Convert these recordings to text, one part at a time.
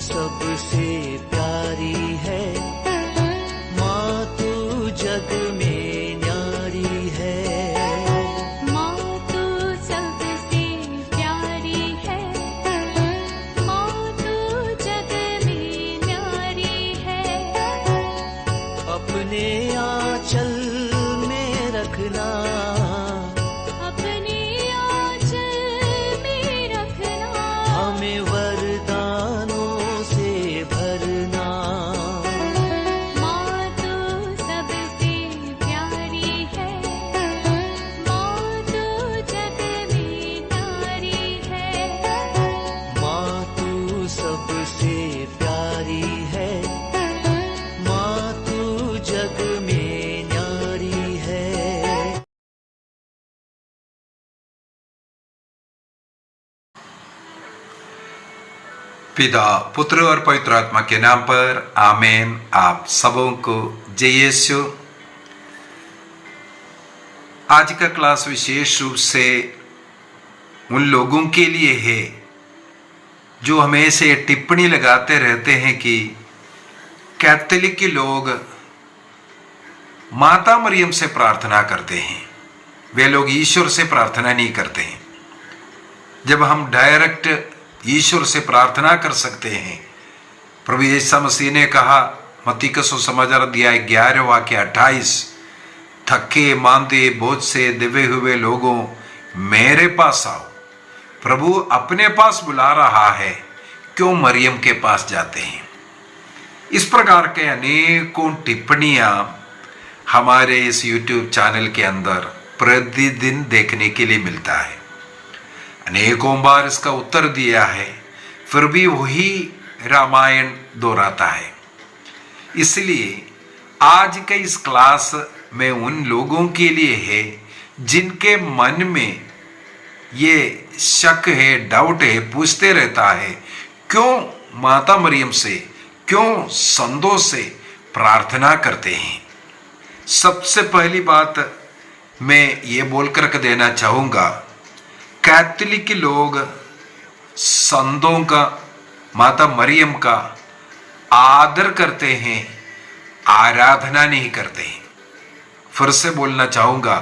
सबसे प्यारी है, माँ तू जग में न्यारी है। माँ तू सबसे प्यारी है, माँ तू जग में न्यारी है। अपने आंचल में रखना, अपने आंचल में रखना, हमें वरदानों से भरना। माँ तू सबसे प्यारी है, माँ तू जग में न्यारी है। माँ तू सबसे प्यारी है, माँ तू जग में न्यारी है। पिता, पुत्र और पवित्र आत्मा के नाम पर आमीन। आप सबों को जय यीशु। आज का क्लास विशेष रूप से उन लोगों के लिए है जो हमेशा टिप्पणी लगाते रहते हैं कि कैथोलिक के लोग माता मरियम से प्रार्थना करते हैं, वे लोग ईश्वर से प्रार्थना नहीं करते हैं। जब हम डायरेक्ट ईश्वर से प्रार्थना कर सकते हैं, प्रभु यीशु मसीह ने कहा मत्ती का सुसमाचार अध्याय 11 वाक्य 28, थके मांदे बोझ से दबे हुए लोगों मेरे पास आओ। प्रभु अपने पास बुला रहा है, क्यों मरियम के पास जाते हैं? इस प्रकार के अनेकों टिप्पणियां हमारे इस YouTube चैनल के अंदर प्रतिदिन देखने के लिए मिलता है। अनेकों बार इसका उत्तर दिया है, फिर भी वही रामायण दोहराता है। इसलिए आज के इस क्लास में उन लोगों के लिए है जिनके मन में ये शक है, डाउट है, पूछते रहता है क्यों माता मरियम से, क्यों संतों से प्रार्थना करते हैं। सबसे पहली बात मैं ये बोलकर के देना चाहूँगा, कैथोलिक लोग संतों का, माता मरियम का आदर करते हैं, आराधना नहीं करते हैं। फिर से बोलना चाहूँगा,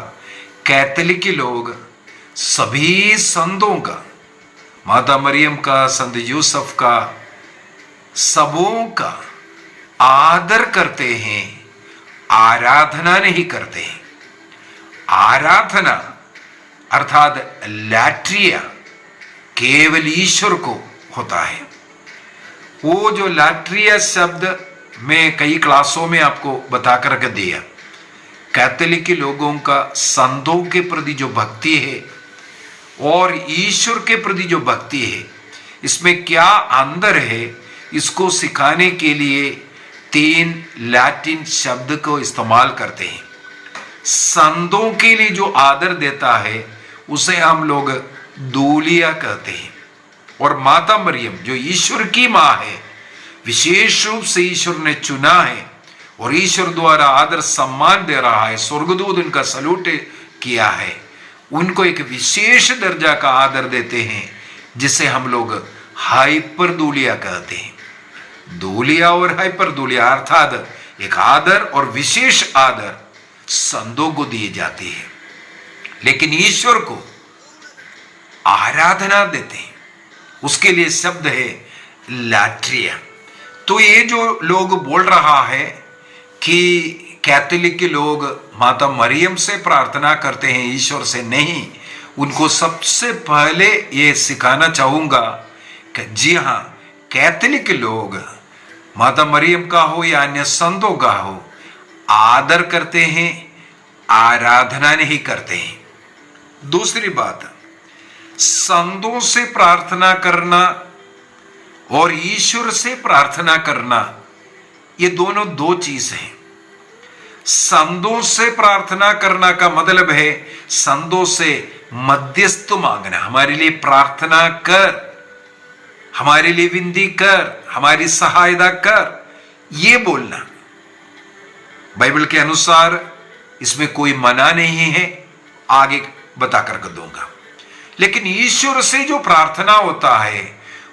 कैथोलिक लोग सभी संतों का, माता मरियम का, संत यूसुफ का, सबों का आदर करते हैं, आराधना नहीं करते हैं। आराधना अर्थात लैट्रिया केवल ईश्वर को होता है। वो जो लैट्रिया शब्द मैं कई क्लासों में आपको बता करके दिया, कैथोलिक लोगों का संतों के प्रति जो भक्ति है और ईश्वर के प्रति जो भक्ति है, इसमें क्या अंतर है, इसको सिखाने के लिए 3 लैटिन शब्द को इस्तेमाल करते हैं। संतों के लिए जो आदर देता है उसे हम लोग दूलिया कहते हैं, और माता मरियम जो ईश्वर की माँ है, विशेष रूप से ईश्वर ने चुना है और ईश्वर द्वारा आदर सम्मान दे रहा है, स्वर्गदूत उनका सल्यूट किया है, उनको एक विशेष दर्जा का आदर देते हैं जिसे हम लोग हाइपर दूलिया कहते हैं। दूलिया और हाइपर दूलिया अर्थात एक आदर और विशेष आदर संतों को दिए जाते हैं, लेकिन ईश्वर को आराधना देते हैं, उसके लिए शब्द है लैट्रिया। तो ये जो लोग बोल रहा है कि कैथोलिक के लोग माता मरियम से प्रार्थना करते हैं, ईश्वर से नहीं, उनको सबसे पहले ये सिखाना चाहूँगा कि जी हाँ, कैथोलिक लोग माता मरियम का हो या अन्य संतों का हो, आदर करते हैं, आराधना नहीं करते हैं। दूसरी बात, संतों से प्रार्थना करना और ईश्वर से प्रार्थना करना, ये दोनों दो चीज हैं। संतों से प्रार्थना करना का मतलब है संतों से मध्यस्थ मांगना, हमारे लिए प्रार्थना कर, हमारे लिए विनती कर, हमारी सहायता कर, ये बोलना। बाइबल के अनुसार इसमें कोई मना नहीं है, आगे बता कर दूंगा। लेकिन ईश्वर से जो प्रार्थना होता है,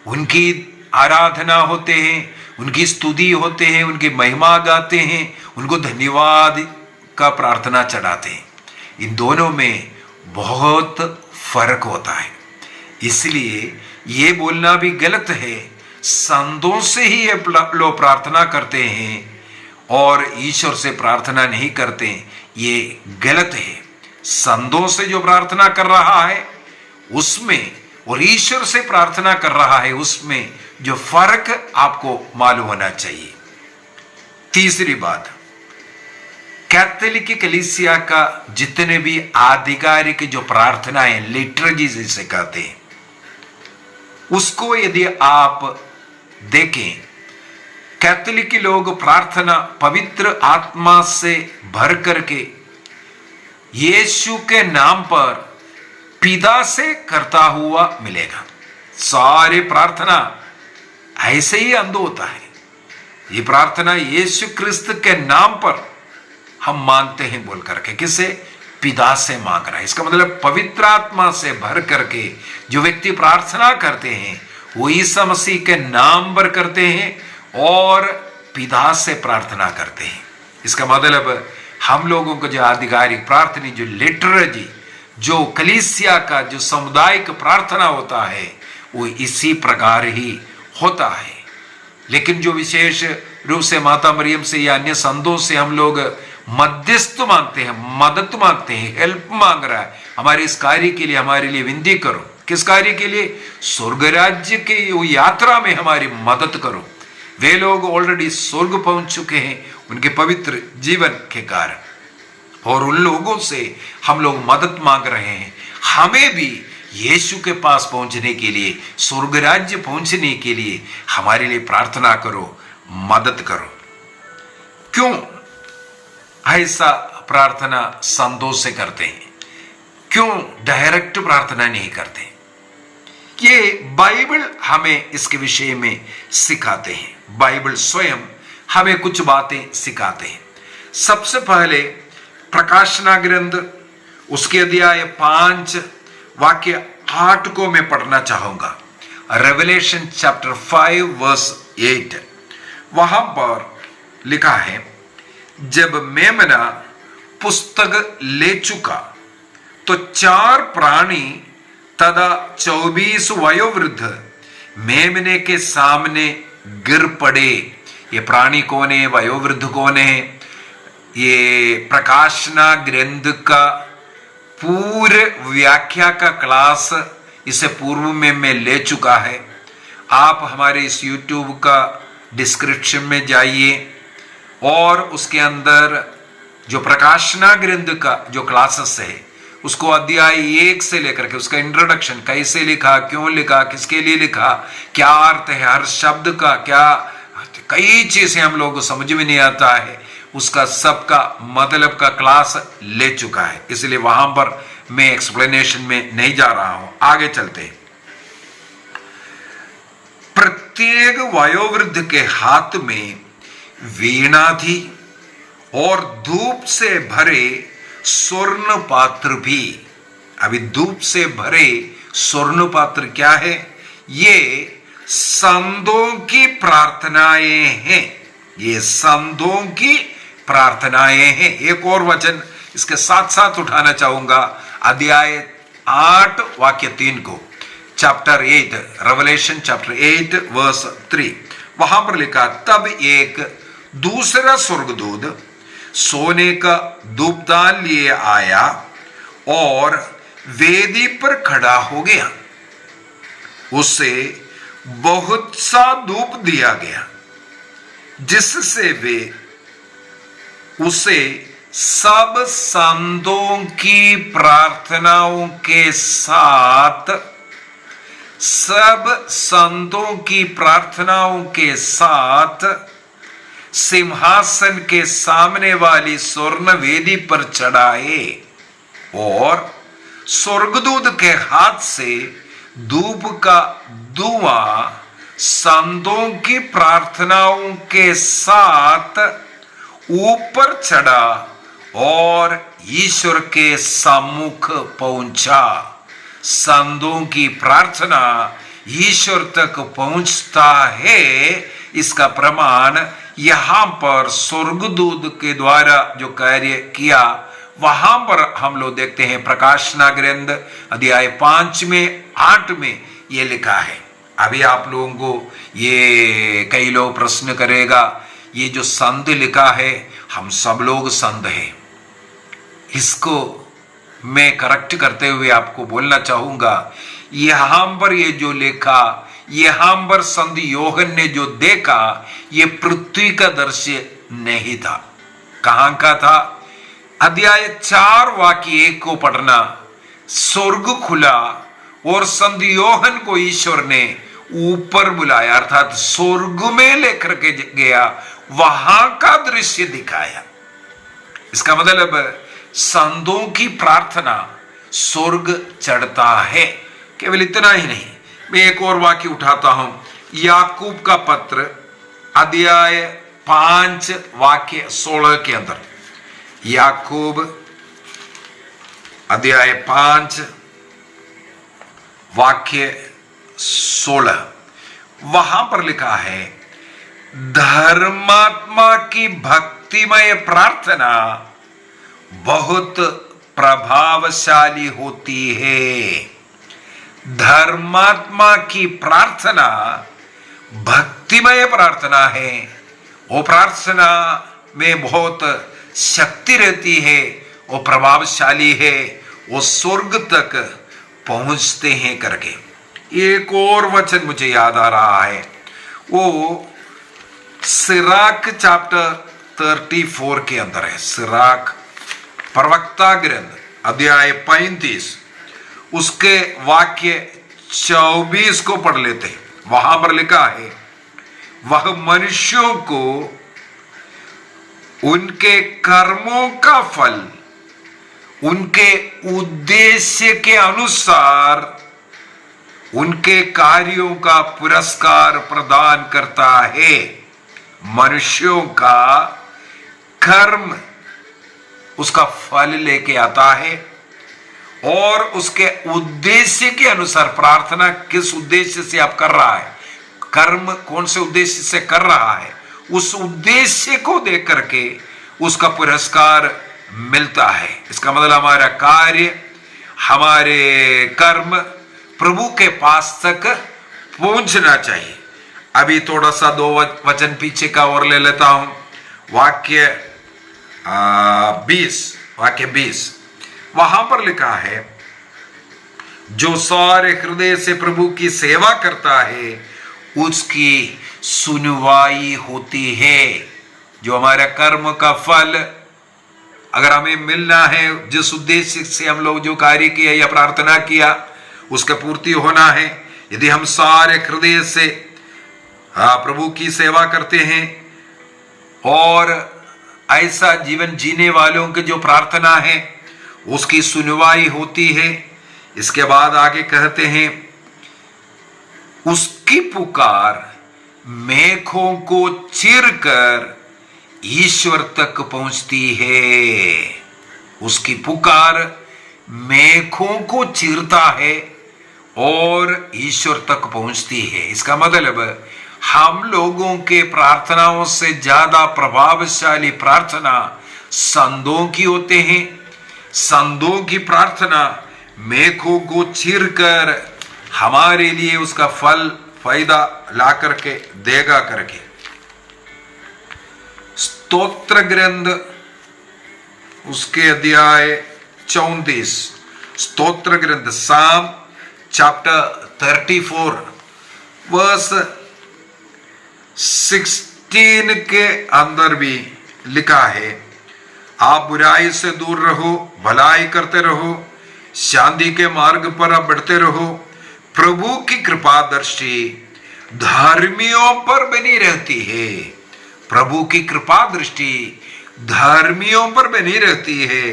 उनकी आराधना होते हैं, उनकी स्तुति होते हैं, उनकी महिमा गाते हैं, उनको धन्यवाद का प्रार्थना चढ़ाते हैं। इन दोनों में बहुत फर्क होता है। इसलिए ये बोलना भी गलत है संतों से ही ये लोग प्रार्थना करते हैं और ईश्वर से प्रार्थना नहीं करते, ये गलत है। संतों से जो प्रार्थना कर रहा है उसमें और ईश्वर से प्रार्थना कर रहा है उसमें जो फर्क आपको मालूम होना चाहिए। तीसरी बात, कैथोलिक कलीसिया का जितने भी आधिकारिक जो प्रार्थनाएं लिटर्जी जिसे कहते हैं, उसको यदि आप देखें, कैथोलिक लोग प्रार्थना पवित्र आत्मा से भर करके यीशु के नाम पर पिता से करता हुआ मिलेगा। सारे प्रार्थना ऐसे ही अंध होता है। ये प्रार्थना यीशु क्रिस्त के नाम पर हम मांगते हैं बोल करके, किसे? पिता से मांग रहा है। इसका मतलब पवित्र आत्मा से भर करके जो व्यक्ति प्रार्थना करते हैं वो ईसा मसीह के नाम पर करते हैं और पिता से प्रार्थना करते हैं। इसका मतलब हम लोगों को जो आधिकारिक प्रार्थना, जो लिटर्जी, जो कलीसिया का जो सामुदायिक प्रार्थना होता है वो इसी प्रकार ही होता है। लेकिन जो विशेष रूप से माता मरियम से या अन्य संतों से हम लोग मध्यस्थ मांगते हैं, मदद मांगते हैं, हेल्प मांग रहा है, हमारे इस कार्य के लिए हमारे लिए विनती करो। किस कार्य के लिए? स्वर्ग राज्य की यात्रा में हमारी मदद करो। वे लोग ऑलरेडी स्वर्ग पहुंच चुके हैं उनके पवित्र जीवन के कारण, और उन लोगों से हम लोग मदद मांग रहे हैं। हमें भी यीशु के पास पहुंचने के लिए, स्वर्ग राज्य पहुंचने के लिए हमारे लिए प्रार्थना करो, मदद करो। क्यों ऐसा प्रार्थना संतों से करते हैं? क्यों डायरेक्ट प्रार्थना नहीं करते? ये बाइबल हमें इसके विषय में सिखाते हैं। बाइबल स्वयं हमें कुछ बातें सिखाते हैं। सबसे पहले प्रकाशना ग्रंथ उसके अध्याय 5 वाक्य 8 को मैं पढ़ना चाहूंगा। रेवलेशन चैप्टर 5 वर्स 8, वहां पर लिखा है, जब मेमना पुस्तक ले चुका तो 4 प्राणी तथा 24 वयोवृद्ध मेमने के सामने गिर पड़े। ये प्राणी कौन है? वयोवृद्ध कौन है? ये प्रकाशना ग्रंथ का पूरे व्याख्या का क्लास इससे पूर्व में मैं ले चुका है। आप हमारे इस YouTube का डिस्क्रिप्शन में जाइए और उसके अंदर जो प्रकाशना ग्रंथ का जो क्लासेस है उसको अध्याय 1 से लेकर के उसका इंट्रोडक्शन, कैसे लिखा, क्यों लिखा, किसके लिए लिखा, क्या अर्थ है हर शब्द का, क्या कई चीजें हम लोगों को समझ में नहीं आता है, उसका सबका मतलब का क्लास ले चुका है। इसलिए वहां पर मैं एक्सप्लेनेशन में नहीं जा रहा हूं। आगे चलते हैं। प्रत्येक वयोवृद्ध के हाथ में वीणा थी और धूप से भरे स्वर्ण पात्र भी। अभी धूप से भरे स्वर्ण पात्र क्या है? ये संतों की प्रार्थनाएं हैं। ये संतों की प्रार्थनाएं हैं। एक और वचन इसके साथ साथ उठाना चाहूंगा, अध्याय 8 वाक्य 3 को, चैप्टर 8, रेवलेशन चैप्टर 8 वर्स 3, वहां पर लिखा, तब एक दूसरा स्वर्गदूत सोने का धूपदान लिए आया और वेदी पर खड़ा हो गया। उसे बहुत सा धूप दिया गया जिससे वे उसे सब संतों की प्रार्थनाओं के साथ, सब संतों की प्रार्थनाओं के साथ सिंहासन के सामने वाली स्वर्ण वेदी पर चढ़ाए और स्वर्गदूत के हाथ से धूप का धुआं संतों की प्रार्थनाओं के साथ ऊपर चढ़ा और ईश्वर के सम्मुख पहुंचा। संतों की प्रार्थना ईश्वर तक पहुंचता है, इसका प्रमाण यहां पर स्वर्गदूत के द्वारा जो कार्य किया वहां पर हम लोग देखते हैं। प्रकाशना ग्रंथ अध्याय 5 में 8 में ये लिखा है। अभी आप लोगों को ये कई लोग प्रश्न करेगा, ये जो संत लिखा है, हम सब लोग संत हैं। इसको मैं करेक्ट करते हुए आपको बोलना चाहूंगा, यहां पर ये जो लिखा, यहां पर संत योहन ने जो देखा, ये पृथ्वी का दृश्य नहीं था। कहां का था? अध्याय 4 वाक्य 1 को पढ़ना। स्वर्ग खुला और संत योहन को ईश्वर ने ऊपर बुलाया, अर्थात स्वर्ग में लेकर के गया, वहां का दृश्य दिखाया। इसका मतलब संतों की प्रार्थना स्वर्ग चढ़ता है। केवल इतना ही नहीं, मैं एक और वाक्य उठाता हूं, याकूब का पत्र अध्याय 5 वाक्य 16 के अंदर। याकूब अध्याय 5 वाक्य 16, वहां पर लिखा है, धर्मात्मा की भक्तिमय प्रार्थना बहुत प्रभावशाली होती है। धर्मात्मा की प्रार्थना भक्तिमय प्रार्थना है। वो प्रार्थना में बहुत शक्ति रहती है, वो प्रभावशाली है, वो स्वर्ग तक पहुंचते हैं करके। एक और वचन मुझे याद आ रहा है, वो सिराक चैप्टर 34 के अंदर है। सिराक प्रवक्ता ग्रंथ अध्याय 35 उसके वाक्य 24 को पढ़ लेते हैं। वहां पर लिखा है, वह मनुष्यों को उनके कर्मों का फल उनके उद्देश्य के अनुसार उनके कार्यों का पुरस्कार प्रदान करता है। मनुष्यों का कर्म उसका फल लेके आता है और उसके उद्देश्य के अनुसार, प्रार्थना किस उद्देश्य से आप कर रहा है, कर्म कौन से उद्देश्य से कर रहा है, उस उद्देश्य को देख करके उसका पुरस्कार मिलता है। इसका मतलब हमारा कार्य, हमारे कर्म प्रभु के पास तक पहुंचना चाहिए। अभी थोड़ा सा 2 वचन पीछे का और ले लेता हूं। वाक्य 20 वहां पर लिखा है, जो सारे हृदय से प्रभु की सेवा करता है उसकी सुनवाई होती है। जो हमारा कर्म का फल अगर हमें मिलना है, जिस उद्देश्य से हम लोग जो कार्य किया या प्रार्थना किया, उसका पूर्ति होना है। यदि हम सारे हृदय से प्रभु की सेवा करते हैं और ऐसा जीवन जीने वालों की जो प्रार्थना है उसकी सुनवाई होती है। इसके बाद आगे कहते हैं, उसकी पुकार मेघों को चीरकर ईश्वर तक पहुंचती है। उसकी पुकार मेघों को चीरता है और ईश्वर तक पहुंचती है। इसका मतलब हम लोगों के प्रार्थनाओं से ज्यादा प्रभावशाली प्रार्थना संतों की होते हैं। संतों की प्रार्थना मेघों को चीरकर हमारे लिए उसका फल फायदा ला करके देगा करके। स्तोत्र ग्रंथ उसके अध्याय 34, स्तोत्र ग्रंथ साम चैप्टर 34 वर्स 16 के अंदर भी लिखा है, आप बुराई से दूर रहो, भलाई करते रहो, शांति के मार्ग पर आप बढ़ते रहो। प्रभु की कृपा दृष्टि धर्मियों पर बनी रहती है। प्रभु की कृपा दृष्टि धर्मियों पर बनी रहती है।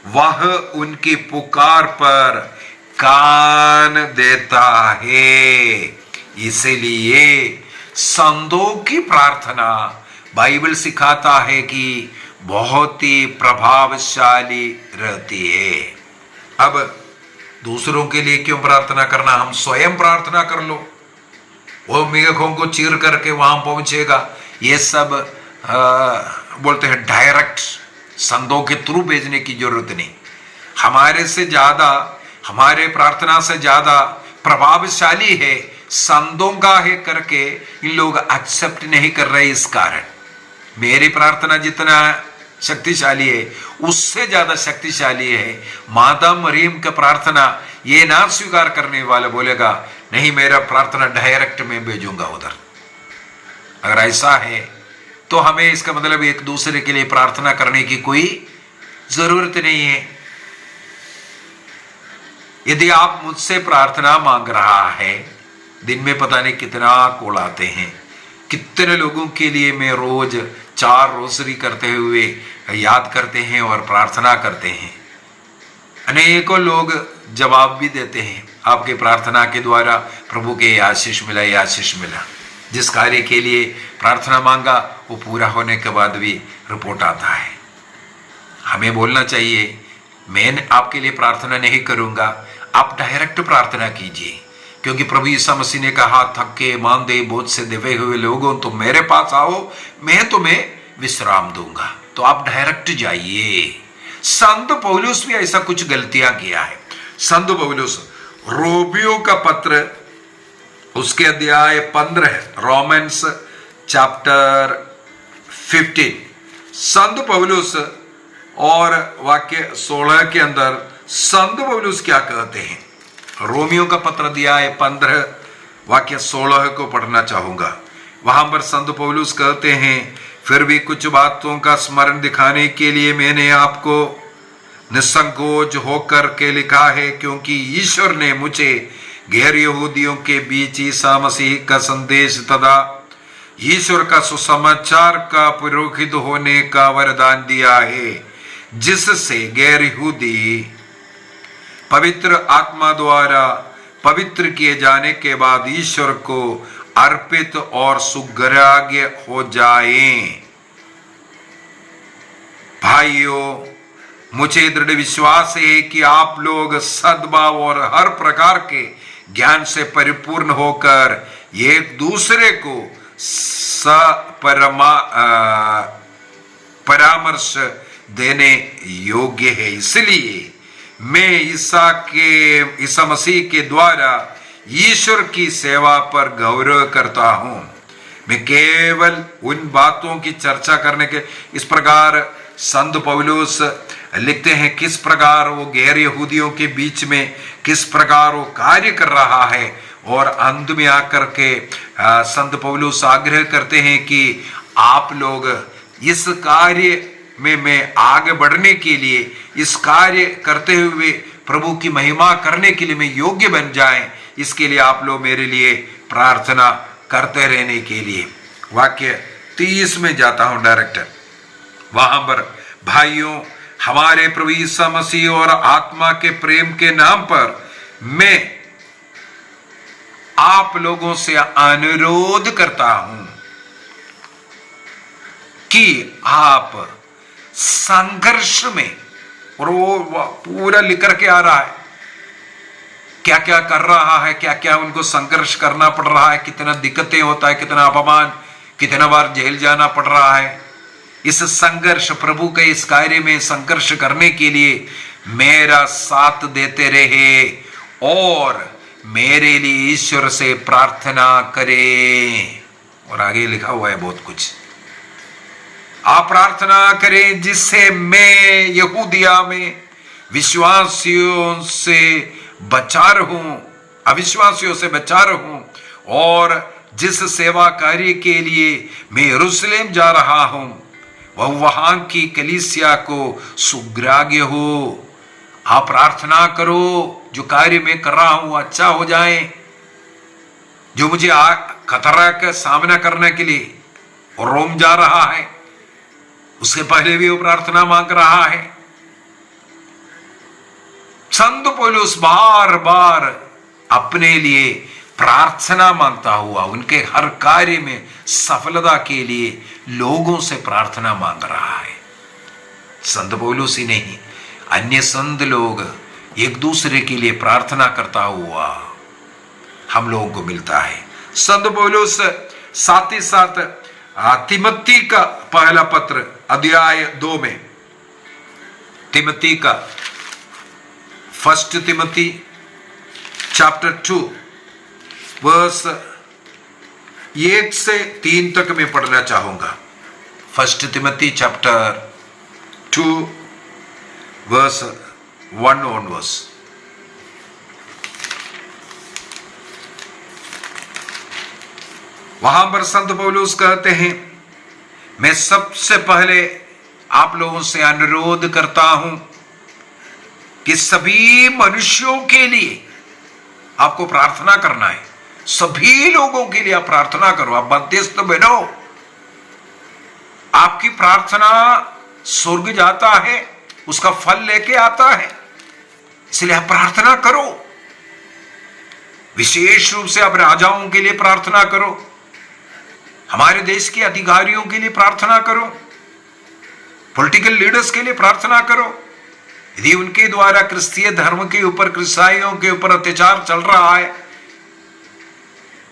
वह उनकी पुकार पर कान देता है। इसलिए संतों की प्रार्थना बाइबल सिखाता है कि बहुत ही प्रभावशाली रहती है। अब दूसरों के लिए क्यों प्रार्थना करना, हम स्वयं प्रार्थना कर लो, वो मेघों को चीर करके वहां पहुंचेगा। ये सब बोलते हैं डायरेक्ट संतों के थ्रू भेजने की जरूरत नहीं। हमारे से ज्यादा, हमारे प्रार्थना से ज्यादा प्रभावशाली है संतों का है करके इन लोग एक्सेप्ट नहीं कर रहे। इस कारण मेरी प्रार्थना जितना शक्तिशाली है उससे ज्यादा शक्तिशाली है माता मरियम का प्रार्थना। ये ना स्वीकार करने वाला बोलेगा नहीं, मेरा प्रार्थना डायरेक्ट में भेजूंगा उधर। अगर ऐसा है तो हमें इसका मतलब एक दूसरे के लिए प्रार्थना करने की कोई जरूरत नहीं है। यदि आप मुझसे प्रार्थना मांग रहा है, दिन में पता नहीं कितना कॉल आते हैं, कितने लोगों के लिए मैं रोज 4 रोसरी करते हुए याद करते हैं और प्रार्थना करते हैं। अनेकों लोग जवाब भी देते हैं, आपके प्रार्थना के द्वारा प्रभु के आशीष मिला, ये आशीष मिला। जिस कार्य के लिए प्रार्थना मांगा वो पूरा होने के बाद भी रिपोर्ट आता है। हमें बोलना चाहिए मैं आपके लिए प्रार्थना नहीं करूंगा, आप डायरेक्ट प्रार्थना कीजिए, क्योंकि प्रभु यीशु मसीह ने कहा थके मांदे बोझ से दबे हुए लोगों तो मेरे पास आओ, मैं तुम्हें विश्राम दूंगा। तो आप डायरेक्ट जाइए। संत पौलुस भी ऐसा कुछ गलतियां किया है। संत पौलुस रोमियो का पत्र उसके अध्याय 15 रोमन्स चैप्टर 15, संत पौलुस और वाक्य 16 के अंदर संत पौलुस क्या कहते हैं। रोमियो का पत्र अध्याय 15 वाक्य 16 को पढ़ना चाहूंगा। वहां पर संत पौलुस कहते हैं, फिर भी कुछ बातों का स्मरण दिखाने के लिए मैंने आपको निसंकोच होकर के लिखा है, क्योंकि ईश्वर ने मुझे गैर यहूदियों के बीच ईसा मसीह का संदेश तथा ईश्वर का सुसमाचार का पुरोहित होने का वरदान दिया है, जिससे गैर यहूदी पवित्र आत्मा द्वारा पवित्र किए जाने के बाद ईश्वर को अर्पित और सुग्राह्य हो जाएं। भाइयों, मुझे दृढ़ विश्वास है कि आप लोग सद्भाव और हर प्रकार के ज्ञान से परिपूर्ण होकर एक दूसरे को परामर्श देने योग्य है। इसलिए मैं ईसा मसीह के द्वारा ईश्वर की सेवा पर गौरव करता हूं। मैं केवल उन बातों की चर्चा करने के, इस प्रकार संत पौलुस लिखते हैं किस प्रकार वो गैर यहूदियों के बीच में किस प्रकार वो कार्य कर रहा है, और अंत में आकर के संत पौलुस आग्रह करते हैं कि आप लोग इस कार्य में मैं आगे बढ़ने के लिए, इस कार्य करते हुए प्रभु की महिमा करने के लिए मैं योग्य बन जाएं, इसके लिए आप लोग मेरे लिए प्रार्थना करते रहने के लिए। वाक्य 30 में जाता हूं डायरेक्टर। वहां पर भाइयों, हमारे प्रभु यीशु मसीह और आत्मा के प्रेम के नाम पर मैं आप लोगों से अनुरोध करता हूं कि आप संघर्ष में, और वो पूरा लिख के आ रहा है क्या क्या कर रहा है, क्या क्या उनको संघर्ष करना पड़ रहा है, कितना दिक्कतें होता है, कितना अपमान, कितना बार जेल जाना पड़ रहा है। इस संघर्ष, प्रभु के इस कार्य में संघर्ष करने के लिए मेरा साथ देते रहे और मेरे लिए ईश्वर से प्रार्थना करें। और आगे लिखा हुआ है बहुत कुछ, आप प्रार्थना करें जिससे मैं यहूदिया में विश्वासियों से बचा रहूं, अविश्वासियों से बचा रहूं, और जिस सेवा कार्य के लिए मैं यरूशलेम जा रहा हूं वह वहां की कलीसिया को सुग्राह्य हो। आप प्रार्थना करो जो कार्य मैं कर रहा हूं अच्छा हो जाए, जो मुझे खतरा का सामना करने के लिए रोम जा रहा है उससे पहले भी वो प्रार्थना मांग रहा है। संत पौलुस बार बार अपने लिए प्रार्थना मांगता हुआ उनके हर कार्य में सफलता के लिए लोगों से प्रार्थना मांग रहा है। संत पौलुस ही नहीं, अन्य संत लोग एक दूसरे के लिए प्रार्थना करता हुआ हम लोगों को मिलता है। संत पौलुस साथ ही साथ तिमोथी का पहला पत्र अध्याय 2 में, तिमोथी का फर्स्ट तिमोथी चैप्टर 2 वर्स 1 से 3 तक मैं पढ़ना चाहूंगा। First Timothy chapter 2 verse 1 onwards. वहां पर संत पौलुस कहते हैं, मैं सबसे पहले आप लोगों से अनुरोध करता हूं कि सभी मनुष्यों के लिए आपको प्रार्थना करना है। सभी लोगों के लिए आप प्रार्थना करो, आप मध्यस्थ बनो। आपकी प्रार्थना स्वर्ग जाता है, उसका फल लेके आता है, इसलिए आप प्रार्थना करो। विशेष रूप से आप राजाओं के लिए प्रार्थना करो, हमारे देश के अधिकारियों के लिए प्रार्थना करो, पॉलिटिकल लीडर्स के लिए प्रार्थना करो। यदि उनके द्वारा क्रिस्तीय धर्म के ऊपर, ईसाइयों के ऊपर अत्याचार चल रहा है,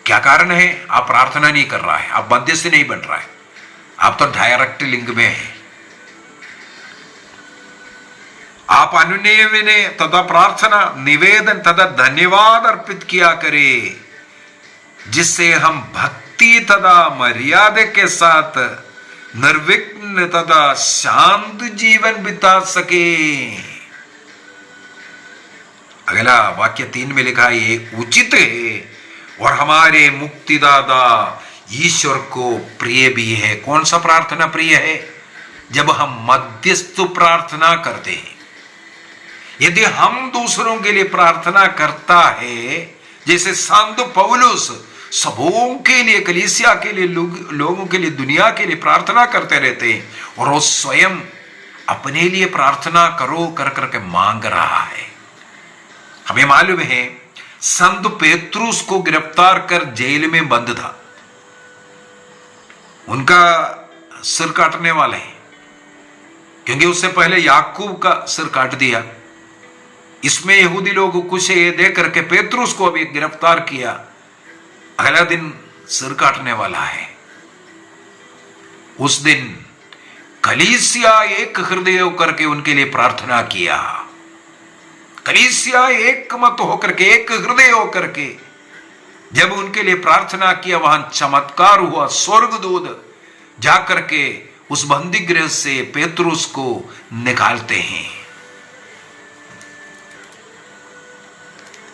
क्या कारण है? आप प्रार्थना नहीं कर रहा है, आप मध्यस्थ नहीं बन रहा है, आप तो डायरेक्ट लिंग में है। आप अनुनय विनय तथा प्रार्थना, निवेदन तथा धन्यवाद अर्पित किया करे, जिससे हम भक्ति तथा मर्यादा के साथ निर्विघ्न तथा शांत जीवन बिता सके। अगला वाक्य 3 में लिखा है, ये उचित है और हमारे मुक्तिदाता ईश्वर को प्रिय भी है। कौन सा प्रार्थना प्रिय है? जब हम मध्यस्थ प्रार्थना करते हैं। यदि हम दूसरों के लिए प्रार्थना करता है, जैसे संत पौलुस सबों के लिए, कलीसिया के लिए, लोगों के लिए, दुनिया के लिए प्रार्थना करते रहते हैं, और वो स्वयं अपने लिए प्रार्थना करो कर करके मांग रहा है। हमें मालूम है संत पेत्रुस को गिरफ्तार कर जेल में बंद था, उनका सिर काटने वाले हैं, क्योंकि उससे पहले याकूब का सिर काट दिया। इसमें यहूदी लोग कुछ ये देख करके पेत्रुस को अभी गिरफ्तार किया, अगला दिन सिर काटने वाला है। उस दिन कलीसिया एक हृदय होकर के उनके लिए प्रार्थना किया। कलीसिया एक मत होकर के, एक हृदय होकर के जब उनके लिए प्रार्थना किया, वहां चमत्कार हुआ। स्वर्गदूत जाकर के उस बंदी गृह से पेत्रुस को निकालते हैं।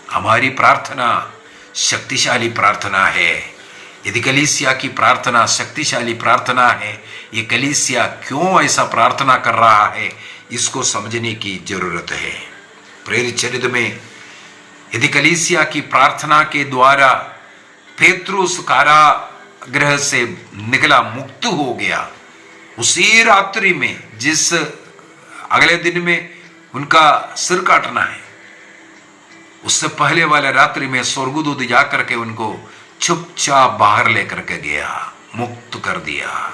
हमारी प्रार्थना शक्तिशाली प्रार्थना है। यदि कलीसिया की प्रार्थना शक्तिशाली प्रार्थना है, ये कलीसिया क्यों ऐसा प्रार्थना कर रहा है, इसको समझने की जरूरत है। प्रेरित चरित्र में यदि कलीसिया की प्रार्थना के द्वारा पेत्रुस कारागृह से निकला, मुक्त हो गया, उसी रात्रि में, जिस अगले दिन में उनका सिर काटना है, उससे पहले वाले रात्रि में स्वर्गदूत जाकर के उनको चुपचाप बाहर लेकर के गया, मुक्त कर दिया।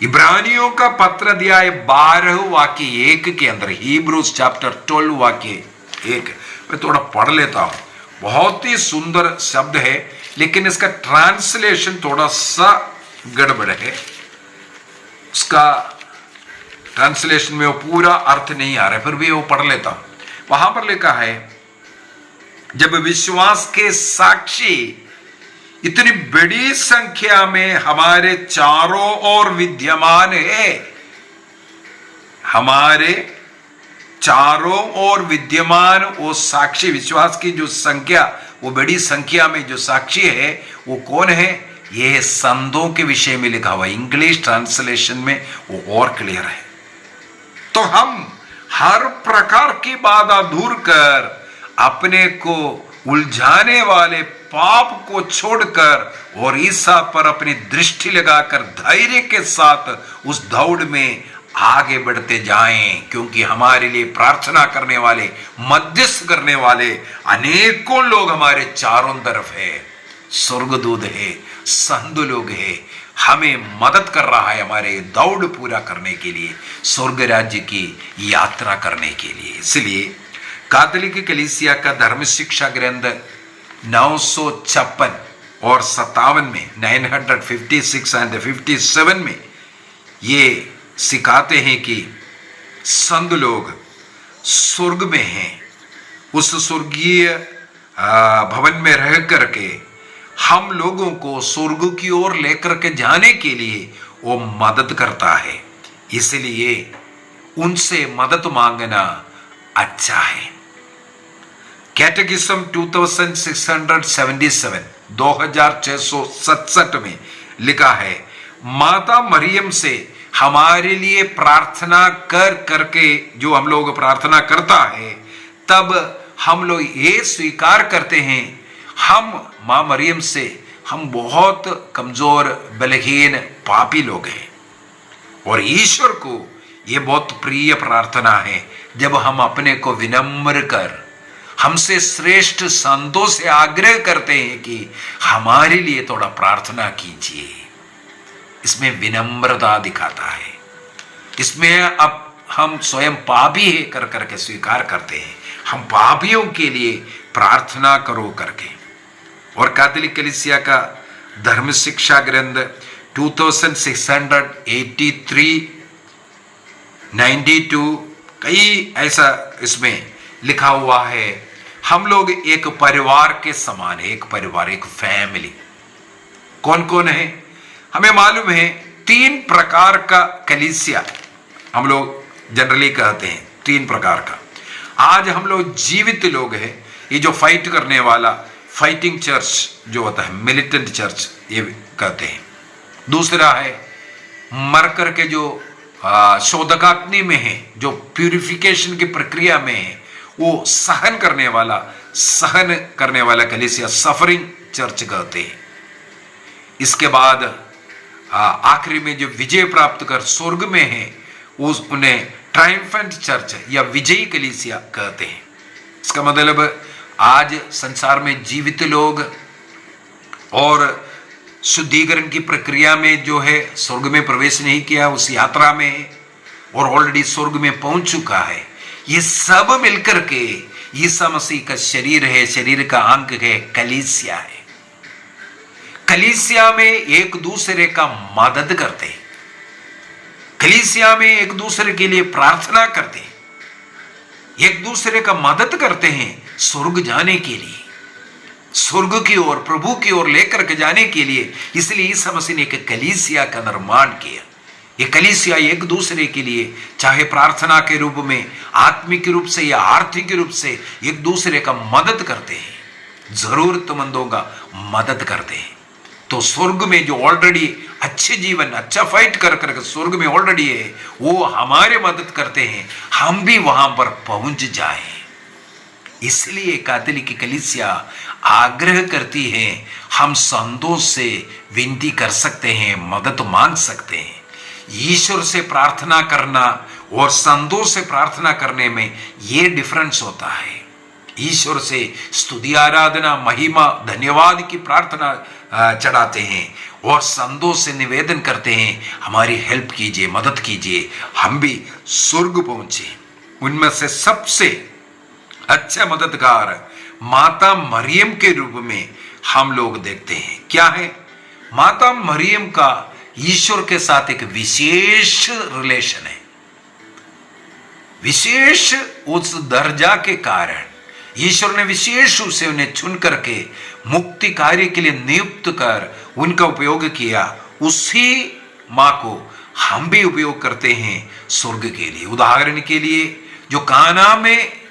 इब्रानियों का पत्र अध्याय 12 वाक्य 1 के अंदर, हिब्रूज चैप्टर 12 वाक्य 1, मैं थोड़ा पढ़ लेता हूं। बहुत ही सुंदर शब्द है, लेकिन इसका ट्रांसलेशन थोड़ा सा गड़बड़ है। उसका ट्रांसलेशन में वो पूरा अर्थ नहीं आ रहा है, फिर भी वो पढ़ लेता हूं। वहां पर लिखा है, जब विश्वास के साक्षी इतनी बड़ी संख्या में हमारे चारों ओर विद्यमान है, हमारे चारों ओर विद्यमान वो साक्षी, विश्वास की जो संख्या, वो बड़ी संख्या में जो साक्षी है, वो कौन है? ये संतों के विषय में लिखा हुआ। इंग्लिश ट्रांसलेशन में वो और क्लियर है। तो हम हर प्रकार की बाधा दूर कर अपने को उलझाने वाले पाप को छोड़कर और ईसा पर अपनी दृष्टि लगाकर धैर्य के साथ उस दौड़ में आगे बढ़ते जाएं, क्योंकि हमारे लिए प्रार्थना करने वाले, मध्यस्थ करने वाले अनेकों लोग हमारे चारों तरफ है। स्वर्गदूत है, संत लोग है, हमें मदद कर रहा है हमारे दौड़ पूरा करने के लिए, स्वर्ग राज्य की यात्रा करने के लिए। इसलिए कैथोलिक कलीसिया का धर्म शिक्षा ग्रंथ 956 और 57 में 956 एंड 57 में ये सिखाते हैं कि संत लोग स्वर्ग में हैं, उस स्वर्गीय भवन में रह करके हम लोगों को स्वर्ग की ओर लेकर के जाने के लिए वो मदद करता है। इसलिए उनसे मदद मांगना अच्छा है। कैटेकिज्म 2677 2667 में लिखा है, माता मरियम से हमारे लिए प्रार्थना कर करके जो हम लोग प्रार्थना करता है, तब हम लोग ये स्वीकार करते हैं हम मां मरियम से हम बहुत कमजोर बलहीन पापी लोग हैं, और ईश्वर को ये बहुत प्रिय प्रार्थना है जब हम अपने को विनम्र कर हमसे श्रेष्ठ संतों से आग्रह करते हैं कि हमारे लिए थोड़ा प्रार्थना कीजिए। इसमें विनम्रता दिखाता है, इसमें अब हम स्वयं पापी है कर करके स्वीकार करते हैं, हम पापियों के लिए प्रार्थना करो करके। और कैथोलिक कलीसिया का धर्म शिक्षा ग्रंथ 2683 92 कई ऐसा इसमें लिखा हुआ है, हम लोग एक परिवार के समान है, एक परिवार, एक फैमिली। कौन कौन है? हमें मालूम है 3 प्रकार का कलीसिया हम लोग जनरली कहते हैं, 3 प्रकार का। आज हम लोग जीवित लोग हैं, ये जो फाइट करने वाला फाइटिंग चर्च जो होता है, मिलिटेंट चर्च ये कहते हैं। दूसरा है मर करके जो शोधकाग्नि में है, जो प्यूरिफिकेशन की प्रक्रिया में है, वो सहन करने वाला कलीसिया सफरिंग चर्च कहते हैं। इसके बाद आखिरी में जो विजय प्राप्त कर स्वर्ग में है, उन्हें ट्रायम्फेंट चर्च या विजयी कलीसिया कहते हैं। इसका मतलब आज संसार में जीवित लोग और शुद्धिकरण की प्रक्रिया में जो है स्वर्ग में प्रवेश नहीं किया, उस यात्रा में और ऑलरेडी स्वर्ग में पहुंच चुका है, ये सब मिलकर के ईसा मसीह का शरीर है, शरीर का अंग है, कलीसिया है। कलीसिया में एक दूसरे का मदद करते हैं, कलीसिया में एक दूसरे के लिए प्रार्थना करते हैं, एक दूसरे का मदद करते हैं स्वर्ग जाने के लिए, स्वर्ग की ओर, प्रभु की ओर लेकर के जाने के लिए। इसलिए ईसा मसीह ने एक कलीसिया का निर्माण किया। ये कलीसिया एक दूसरे के लिए चाहे प्रार्थना के रूप में, आत्मिक रूप से या आर्थिक रूप से एक दूसरे का मदद करते हैं, जरूरतमंदों का मदद करते हैं। तो स्वर्ग में जो ऑलरेडी अच्छे जीवन, अच्छा फाइट कर करके स्वर्ग में ऑलरेडी है, वो हमारे मदद करते हैं हम भी वहां पर पहुंच जाएं। इसलिए कैथोलिक कलीसिया आग्रह करती है, हम संतों से विनती कर सकते हैं, मदद मांग सकते हैं। ईश्वर से प्रार्थना करना और संतों से प्रार्थना करने में ये डिफरेंस होता है। ईश्वर से स्तुति, आराधना, महिमा, धन्यवाद की प्रार्थना चढ़ाते हैं और संतों से निवेदन करते हैं, हमारी हेल्प कीजिए, मदद कीजिए, हम भी स्वर्ग पहुंचे। उनमें से सबसे अच्छा मददगार माता मरियम के रूप में हम लोग देखते हैं। क्या है? माता मरियम का ईश्वर के साथ एक विशेष रिलेशन है। विशेष उस दर्जा के कारण ईश्वर ने विशेष रूप से उन्हें चुन करके मुक्ति कार्य के लिए नियुक्त कर उनका उपयोग किया। उसी माँ को हम भी उपयोग करते हैं स्वर्ग के लिए। उदाहरण के लिए जो काना में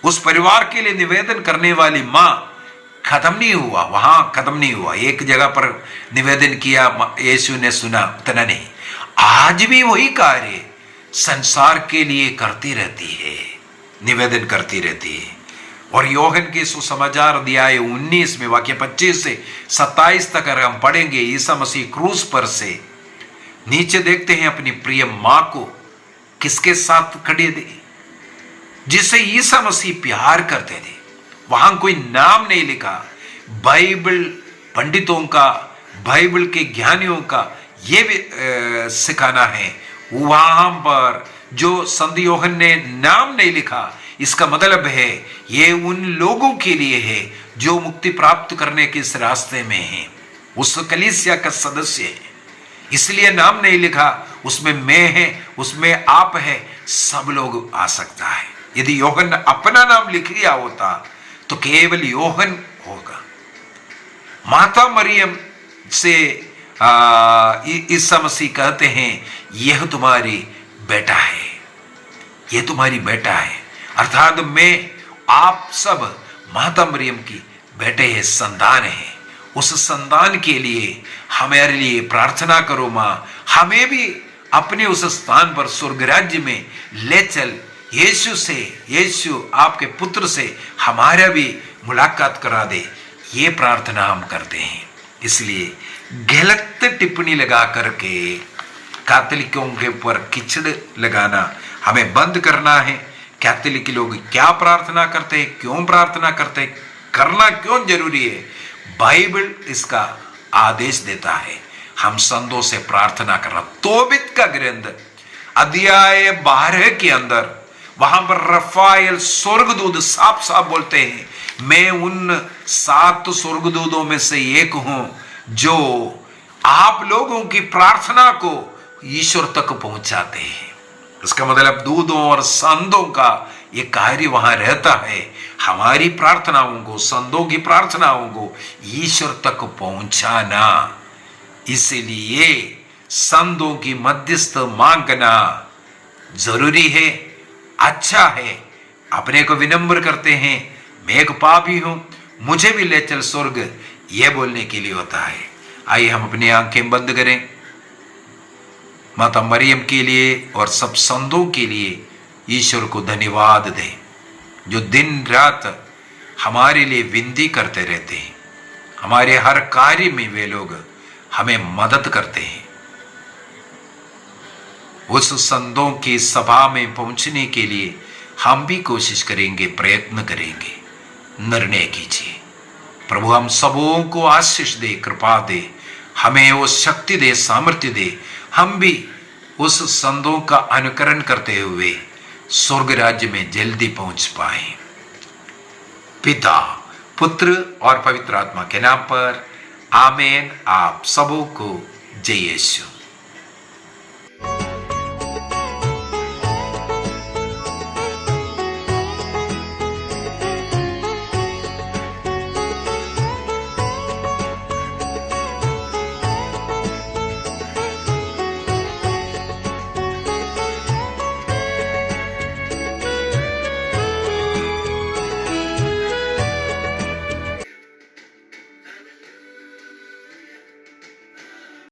उस परिवार के लिए निवेदन करने वाली माँ, खत्म नहीं हुआ, वहां खत्म नहीं हुआ, एक जगह पर निवेदन किया, यीशु ने सुना, उतना नहीं, आज भी वही कार्य संसार के लिए करती रहती है, निवेदन करती रहती है। और योहन के सुसमाचार अध्याय 19 में वाक्य 25 से 27 तक अगर हम पढ़ेंगे, ईसा मसीह क्रूस पर से नीचे देखते हैं अपनी प्रिय मां को किसके साथ खड़े थे, जिसे ईसा मसीह प्यार करते थे। वहां कोई नाम नहीं लिखा, बाइबल पंडितों का, बाइबल के ज्ञानियों का ये भी सिखाना है। वहां पर जो संत यूहन्ना ने नाम नहीं लिखा, इसका मतलब है ये उन लोगों के लिए है जो मुक्ति प्राप्त करने के इस रास्ते में हैं, उस कलीसिया का सदस्य है, इसलिए नाम नहीं लिखा। उसमें मैं है, उसमें आप है, सब लोग आ सकता है। यदि यूहन्ना अपना नाम लिख लिया होता तो केवल यूहन्ना होगा। माता मरियम से ईसा मसीह कहते हैं यह तुम्हारी बेटा है, यह तुम्हारी बेटा है, अर्थात मैं आप सब माता मरियम की बेटे हैं, संतान है। उस संतान के लिए हमारे लिए प्रार्थना करो मां, हमें भी अपने उस स्थान पर स्वर्ग राज्य में ले चल। यीशु से, यीशु आपके पुत्र से हमारा भी मुलाकात करा दे, ये प्रार्थना हम करते हैं। इसलिए गलत टिप्पणी लगा करके कैथोलिकों के ऊपर कीचड़ लगाना हमें बंद करना है। कैथोलिक लोग क्या प्रार्थना करते हैं, क्यों प्रार्थना करते हैं, करना क्यों जरूरी है, बाइबल इसका आदेश देता है। हम संतों से प्रार्थना करना। तोबित का ग्रंथ अध्याय 12 के अंदर वहां पर रफाएल स्वर्गदूत साफ साफ बोलते हैं, मैं उन 7 स्वर्गदूतों में से एक हूं जो आप लोगों की प्रार्थना को ईश्वर तक पहुंचाते हैं। इसका मतलब दूतों और संतों का ये कार्य वहां रहता है, हमारी प्रार्थनाओं को, संतों की प्रार्थनाओं को ईश्वर तक पहुंचाना। इसलिए संतों की मध्यस्थ मांगना जरूरी है, अच्छा है। अपने को विनम्र करते हैं, मैं एक पापी हूं, मुझे भी ले चल स्वर्ग, यह बोलने के लिए होता है। आइए हम अपनी आंखें बंद करें, माता मरियम के लिए और सब संतों के लिए ईश्वर को धन्यवाद दें जो दिन रात हमारे लिए विनती करते रहते हैं। हमारे हर कार्य में वे लोग हमें मदद करते हैं। उस संतों की सभा में पहुंचने के लिए हम भी कोशिश करेंगे, प्रयत्न करेंगे। निर्णय कीजिए। प्रभु हम सबों को आशीष दे, कृपा दे, हमें वो शक्ति दे, सामर्थ्य दे, हम भी उस संतों का अनुकरण करते हुए स्वर्ग राज्य में जल्दी पहुंच पाए। पिता, पुत्र और पवित्र आत्मा के नाम पर आमीन। आप सबों को जय यीशु।